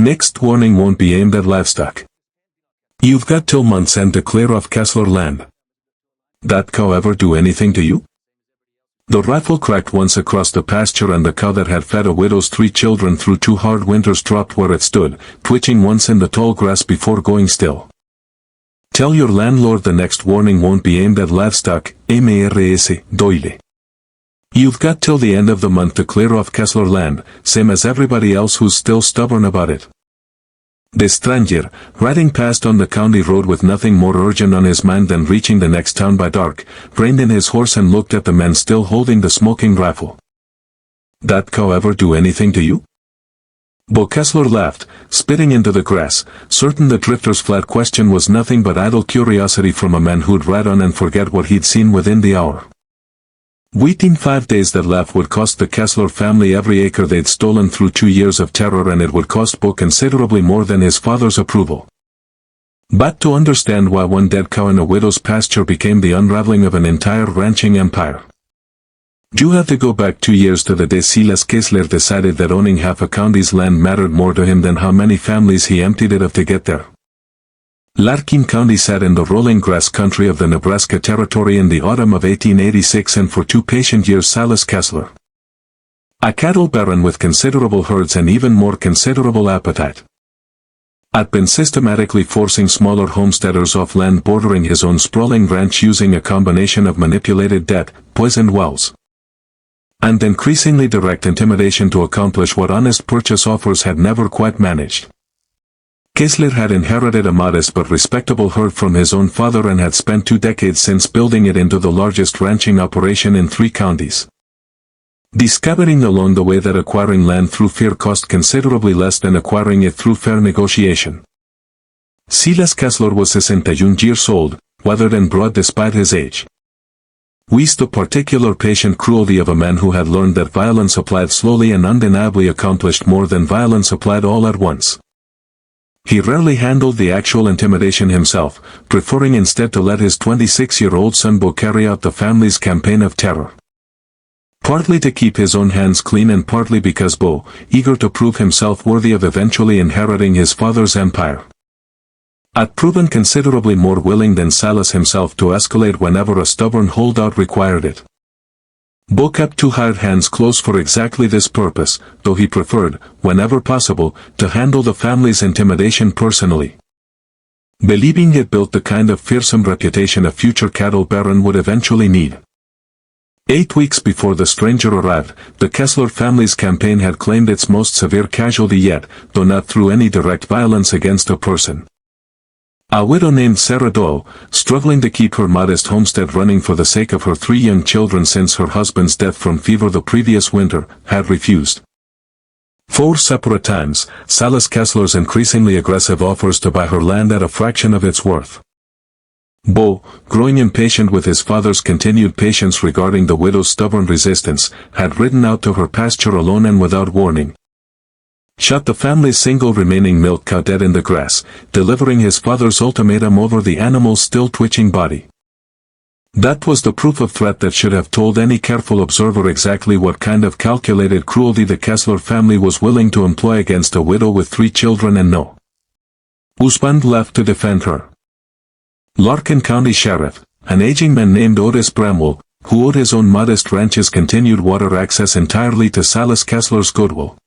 Next warning won't be aimed at livestock. You've got till month's end to clear off Kessler land. That cow ever do anything to you? The rifle cracked once across the pasture and the cow that had fed a widow's 3 children through 2 hard winters dropped where it stood, twitching once in the tall grass before going still. Tell your landlord the next warning won't be aimed at livestock, MRS, Doyle. You've got till the end of the month to clear off Kessler land, same as everybody else who's still stubborn about it. The stranger, riding past on the county road with nothing more urgent on his mind than reaching the next town by dark, reined in his horse and looked at the men still holding the smoking rifle. That cow ever do anything to you? Bo Kessler laughed, spitting into the grass, certain the drifter's flat question was nothing but idle curiosity from a man who'd ride on and forget what he'd seen within the hour. Waiting 5 days that laugh would cost the Kessler family every acre they'd stolen through 2 years of terror, and it would cost Bo considerably more than his father's approval. But to understand why one dead cow in a widow's pasture became the unraveling of an entire ranching empire, you have to go back 2 years to the day Silas Kessler decided that owning half a county's land mattered more to him than how many families he emptied it of to get there. Larkin County sat in the rolling grass country of the Nebraska Territory in the autumn of 1886, and for 2 patient years Silas Kessler, a cattle baron with considerable herds and even more considerable appetite, had been systematically forcing smaller homesteaders off land bordering his own sprawling ranch using a combination of manipulated debt, poisoned wells, and increasingly direct intimidation to accomplish what honest purchase offers had never quite managed. Kessler had inherited a modest but respectable herd from his own father and had spent 2 decades since building it into the largest ranching operation in 3 counties. Discovering along the way that acquiring land through fear cost considerably less than acquiring it through fair negotiation. Silas Kessler was 61 years old, weathered and broad despite his age. With the particular patient cruelty of a man who had learned that violence applied slowly and undeniably accomplished more than violence applied all at once. He rarely handled the actual intimidation himself, preferring instead to let his 26-year-old son Bo carry out the family's campaign of terror. Partly to keep his own hands clean and partly because Bo, eager to prove himself worthy of eventually inheriting his father's empire, had proven considerably more willing than Silas himself to escalate whenever a stubborn holdout required it. Bo kept 2 hired hands close for exactly this purpose, though he preferred, whenever possible, to handle the family's intimidation personally, believing it built the kind of fearsome reputation a future cattle baron would eventually need. 8 weeks before the stranger arrived, the Kessler family's campaign had claimed its most severe casualty yet, though not through any direct violence against a person. A widow named Sarah Doyle, struggling to keep her modest homestead running for the sake of her 3 young children since her husband's death from fever the previous winter, had refused 4 separate times Silas Kessler's increasingly aggressive offers to buy her land at a fraction of its worth. Bo, growing impatient with his father's continued patience regarding the widow's stubborn resistance, had ridden out to her pasture alone and without warning, shot the family's single remaining milk cow dead in the grass, delivering his father's ultimatum over the animal's still twitching body. That was the proof of threat that should have told any careful observer exactly what kind of calculated cruelty the Kessler family was willing to employ against a widow with 3 children and no husband left to defend her. Larkin County Sheriff, an aging man named Otis Bramwell, who owed his own modest ranch's continued water access entirely to Silas Kessler's goodwill,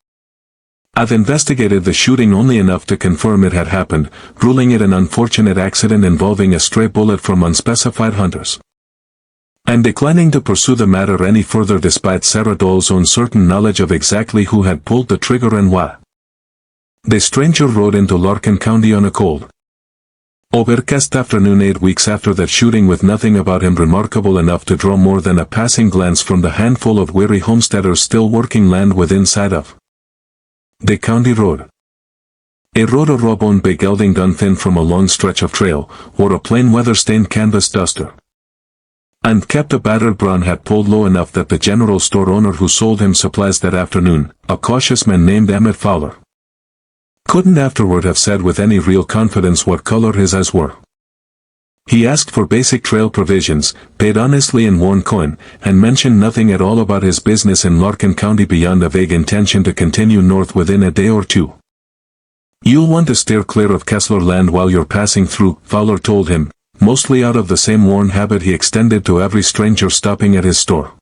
had investigated the shooting only enough to confirm it had happened, ruling it an unfortunate accident involving a stray bullet from unspecified hunters, and declining to pursue the matter any further despite Sarah Doyle's own certain knowledge of exactly who had pulled the trigger and why. The stranger rode into Larkin County on a cold, overcast afternoon 8 weeks after that shooting with nothing about him remarkable enough to draw more than a passing glance from the handful of weary homesteaders still working land within sight of the county road. A road a raw-boned big gelding done thin from a long stretch of trail, wore a plain weather-stained canvas duster, and kept a battered brown hat pulled low enough that the general store owner who sold him supplies that afternoon, a cautious man named Emmett Fowler, couldn't afterward have said with any real confidence what color his eyes were. He asked for basic trail provisions, paid honestly in worn coin, and mentioned nothing at all about his business in Larkin County beyond a vague intention to continue north within a day or 2. You'll want to steer clear of Kessler Land while you're passing through, Fowler told him, mostly out of the same worn habit he extended to every stranger stopping at his store.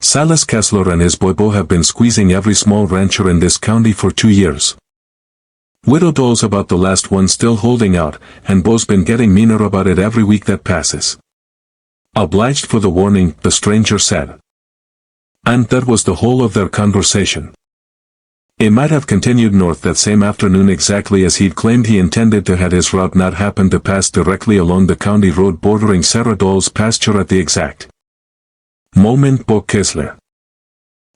Silas Kessler and his boy Bo have been squeezing every small rancher in this county for 2 years. Widow Dole's about the last one still holding out, and Bo's been getting meaner about it every week that passes. Obliged for the warning, the stranger said. And that was the whole of their conversation. It might have continued north that same afternoon exactly as he'd claimed he intended to had his route not happened to pass directly along the county road bordering Sarah Dole's pasture at the exact moment Bo Kessler,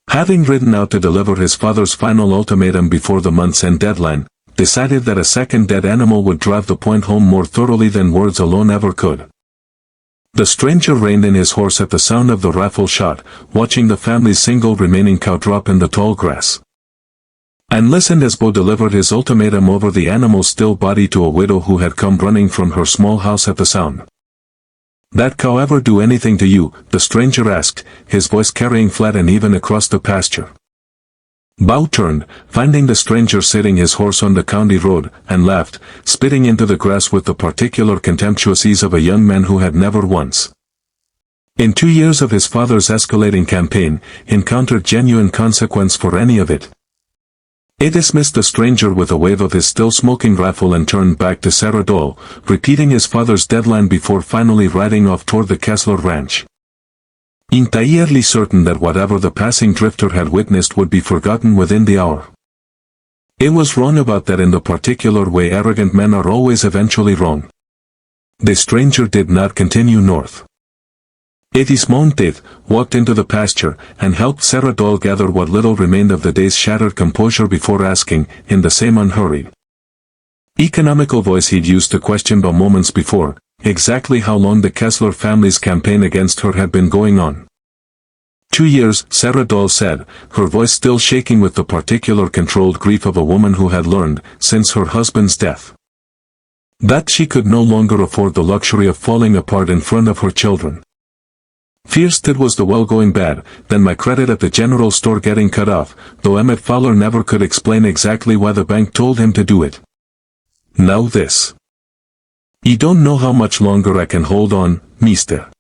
having ridden out to deliver his father's final ultimatum before the month's end deadline, decided that a second dead animal would drive the point home more thoroughly than words alone ever could. The stranger reined in his horse at the sound of the rifle shot, watching the family's single remaining cow drop in the tall grass, and listened as Bo delivered his ultimatum over the animal's still body to a widow who had come running from her small house at the sound. That cow ever do anything to you? The stranger asked, his voice carrying flat and even across the pasture. Bo turned, finding the stranger sitting his horse on the county road, and laughed, spitting into the grass with the particular contemptuous ease of a young man who had never once, in 2 years of his father's escalating campaign, encountered genuine consequence for any of it. He dismissed the stranger with a wave of his still-smoking rifle and turned back to Sarah Dole, repeating his father's deadline before finally riding off toward the Kessler ranch, entirely certain that whatever the passing drifter had witnessed would be forgotten within the hour. It was wrong about that in the particular way arrogant men are always eventually wrong. The stranger did not continue north. He dismounted, walked into the pasture, and helped Sarah Dole gather what little remained of the day's shattered composure before asking, in the same unhurried, economical voice he'd used to question Bo moments before, exactly how long the Kessler family's campaign against her had been going on. 2 years, Sarah Dole said, her voice still shaking with the particular controlled grief of a woman who had learned, since her husband's death, that she could no longer afford the luxury of falling apart in front of her children. First it was the well going bad, then my credit at the general store getting cut off, though Emmett Fowler never could explain exactly why the bank told him to do it. Now this. You don't know how much longer I can hold on, mister.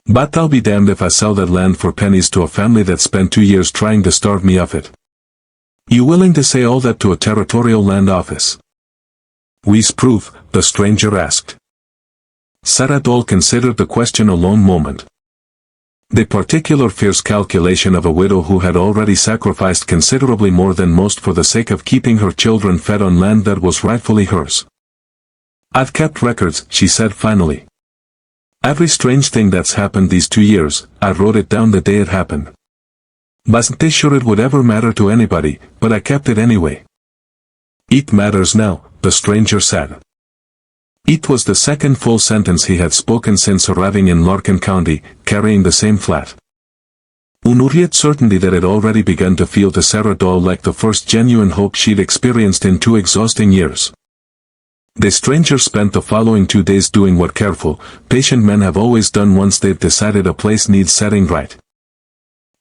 But I'll be damned if I sell that land for pennies to a family that spent 2 years trying to starve me of it. You willing to say all that to a territorial land office? We's proof, the stranger asked. Sarah Dole considered the question a long moment. The particular fierce calculation of a widow who had already sacrificed considerably more than most for the sake of keeping her children fed on land that was rightfully hers. I've kept records, she said finally. Every strange thing that's happened these 2 years, I wrote it down the day it happened. Wasn't sure it would ever matter to anybody, but I kept it anyway. It matters now, the stranger said. It was the second full sentence he had spoken since arriving in Larkin County, carrying the same flat, unurried certainty that had already begun to feel to Sarah Dole like the first genuine hope she'd experienced in 2 exhausting years. The stranger spent the following 2 days doing what careful, patient men have always done once they've decided a place needs setting right.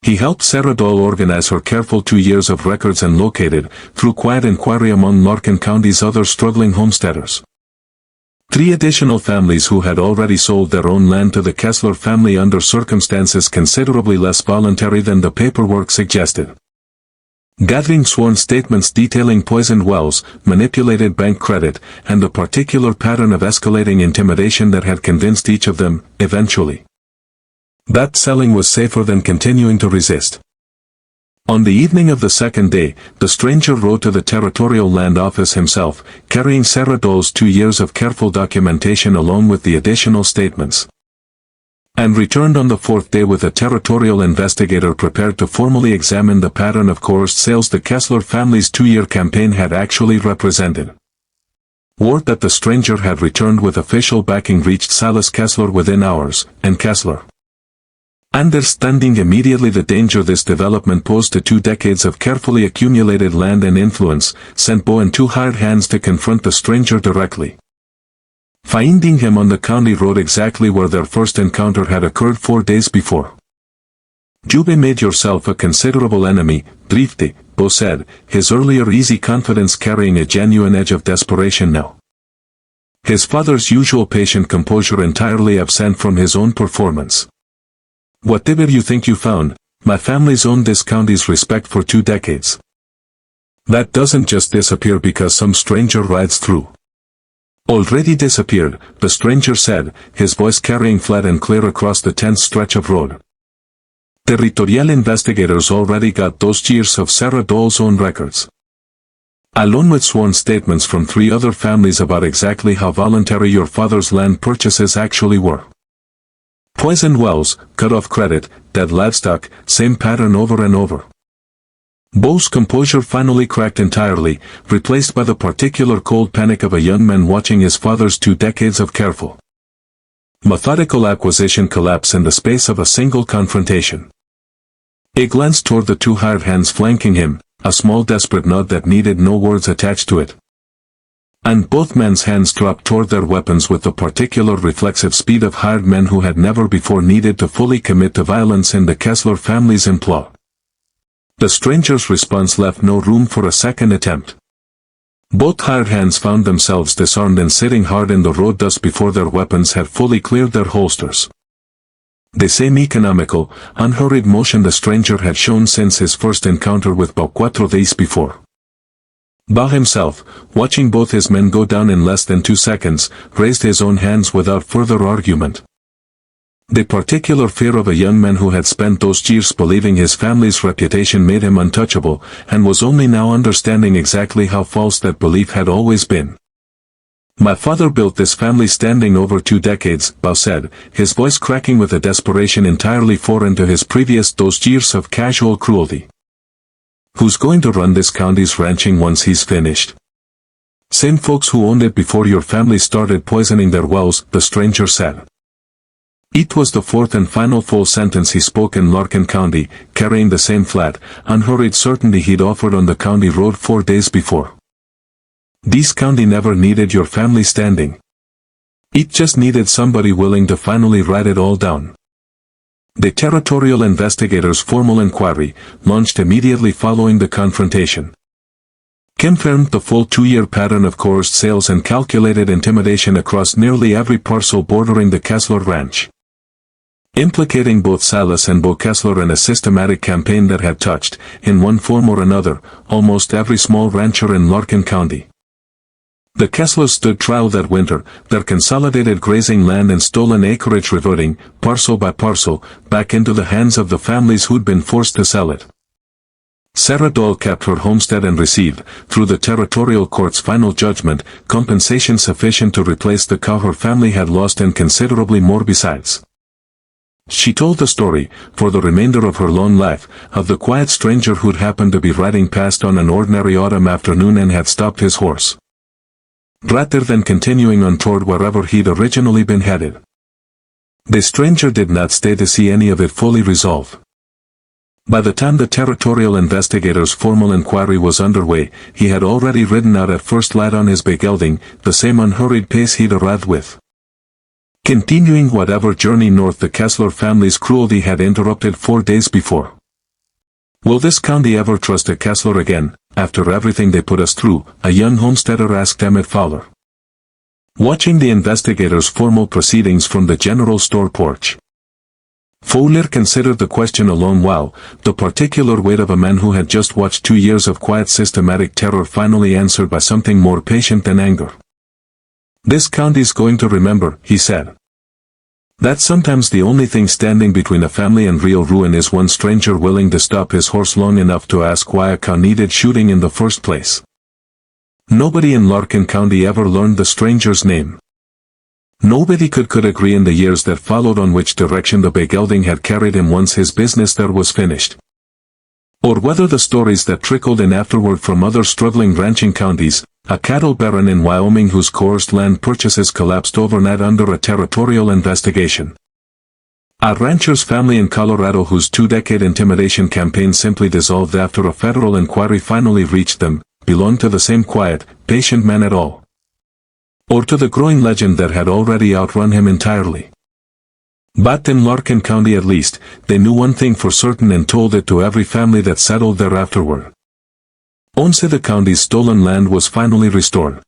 He helped Sarah Dole organize her careful 2 years of records and located, through quiet inquiry among Larkin County's other struggling homesteaders, 3 additional families who had already sold their own land to the Kessler family under circumstances considerably less voluntary than the paperwork suggested. Gathering sworn statements detailing poisoned wells, manipulated bank credit, and the particular pattern of escalating intimidation that had convinced each of them, eventually, that selling was safer than continuing to resist. On the evening of the second day, the stranger rode to the Territorial Land Office himself, carrying Sarah Dole's 2 years of careful documentation along with the additional statements, and returned on the 4th day with a territorial investigator prepared to formally examine the pattern of coerced sales the Kessler family's 2-year campaign had actually represented. Word that the stranger had returned with official backing reached Silas Kessler within hours, and Kessler, understanding immediately the danger this development posed to 2 decades of carefully accumulated land and influence, sent Bo and 2 hired hands to confront the stranger directly, finding him on the county road exactly where their first encounter had occurred 4 days before. "You've made yourself a considerable enemy, Drifty," Bo said, his earlier easy confidence carrying a genuine edge of desperation now. His father's usual patient composure entirely absent from his own performance. "Whatever you think you found, my family's owned this county's respect for 2 decades. That doesn't just disappear because some stranger rides through." "Already disappeared," the stranger said, his voice carrying flat and clear across the tense stretch of road. "Territorial investigators already got those years of Sarah Dole's own records. Along with sworn statements from 3 other families about exactly how voluntary your father's land purchases actually were. Poisoned wells, cut off credit, dead livestock, same pattern over and over." Bo's composure finally cracked entirely, replaced by the particular cold panic of a young man watching his father's 2 decades of careful, methodical acquisition collapse in the space of a single confrontation. A glance toward the 2 hired hands flanking him, a small desperate nod that needed no words attached to it. And both men's hands dropped toward their weapons with the particular reflexive speed of hired men who had never before needed to fully commit to violence in the Kessler family's employ. The stranger's response left no room for a second attempt. Both hired hands found themselves disarmed and sitting hard in the road dust before their weapons had fully cleared their holsters. The same economical, unhurried motion the stranger had shown since his first encounter with Bo 4 days before. Bo himself, watching both his men go down in less than 2 seconds, raised his own hands without further argument. The particular fear of a young man who had spent those years believing his family's reputation made him untouchable, and was only now understanding exactly how false that belief had always been. "My father built this family standing over 2 decades, Bo said, his voice cracking with a desperation entirely foreign to his previous those years of casual cruelty. "Who's going to run this county's ranching once he's finished?" "Same folks who owned it before your family started poisoning their wells," the stranger said. It was the 4th and final full sentence he spoke in Larkin County, carrying the same flat, unhurried certainty he'd offered on the county road 4 days before. This county never needed your family standing. It just needed somebody willing to finally write it all down. The territorial investigators' formal inquiry, launched immediately following the confrontation, confirmed the full 2-year pattern of coerced sales and calculated intimidation across nearly every parcel bordering the Kessler Ranch, implicating both Silas and Bo Kessler in a systematic campaign that had touched, in one form or another, almost every small rancher in Larkin County. The Kesslers stood trial that winter, their consolidated grazing land and stolen acreage reverting, parcel by parcel, back into the hands of the families who'd been forced to sell it. Sarah Dole kept her homestead and received, through the territorial court's final judgment, compensation sufficient to replace the cow her family had lost and considerably more besides. She told the story, for the remainder of her long life, of the quiet stranger who'd happened to be riding past on an ordinary autumn afternoon and had stopped his horse, rather than continuing on toward wherever he'd originally been headed. The stranger did not stay to see any of it fully resolve. By the time the territorial investigator's formal inquiry was underway, he had already ridden out at first light on his big gelding, the same unhurried pace he'd arrived with, continuing whatever journey north the Kessler family's cruelty had interrupted 4 days before. "Will this county ever trust a Kessler again, after everything they put us through?" a young homesteader asked Emmett Fowler, watching the investigators' formal proceedings from the general store porch. Fowler considered the question a long while, the particular weight of a man who had just watched 2 years of quiet systematic terror finally answered by something more patient than anger. "This county's going to remember," he said, "that sometimes the only thing standing between a family and real ruin is one stranger willing to stop his horse long enough to ask why a cow needed shooting in the first place." Nobody in Larkin County ever learned the stranger's name. Nobody could agree in the years that followed on which direction the big gelding had carried him once his business there was finished, or whether the stories that trickled in afterward from other struggling ranching counties, a cattle baron in Wyoming whose coerced land purchases collapsed overnight under a territorial investigation, a rancher's family in Colorado whose 2-decade intimidation campaign simply dissolved after a federal inquiry finally reached them, belonged to the same quiet, patient man at all, or to the growing legend that had already outrun him entirely. But in Larkin County at least, they knew one thing for certain and told it to every family that settled there afterward. 11. The county's stolen land was finally restored.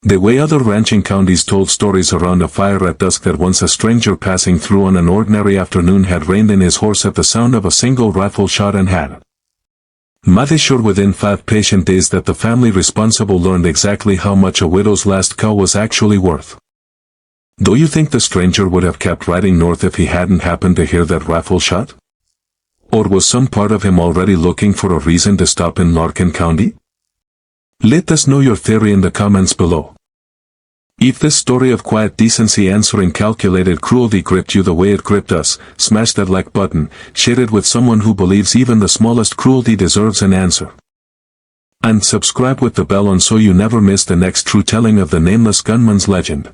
The way other ranching counties told stories around a fire at dusk that once a stranger passing through on an ordinary afternoon had reined in his horse at the sound of a single rifle shot and had made sure within 5 patient days that the family responsible learned exactly how much a widow's last cow was actually worth. Do you think the stranger would have kept riding north if he hadn't happened to hear that rifle shot? Or was some part of him already looking for a reason to stop in Larkin County? Let us know your theory in the comments below. If this story of quiet decency answering calculated cruelty gripped you the way it gripped us, smash that like button, share it with someone who believes even the smallest cruelty deserves an answer. And subscribe with the bell on so you never miss the next true telling of the nameless gunman's legend.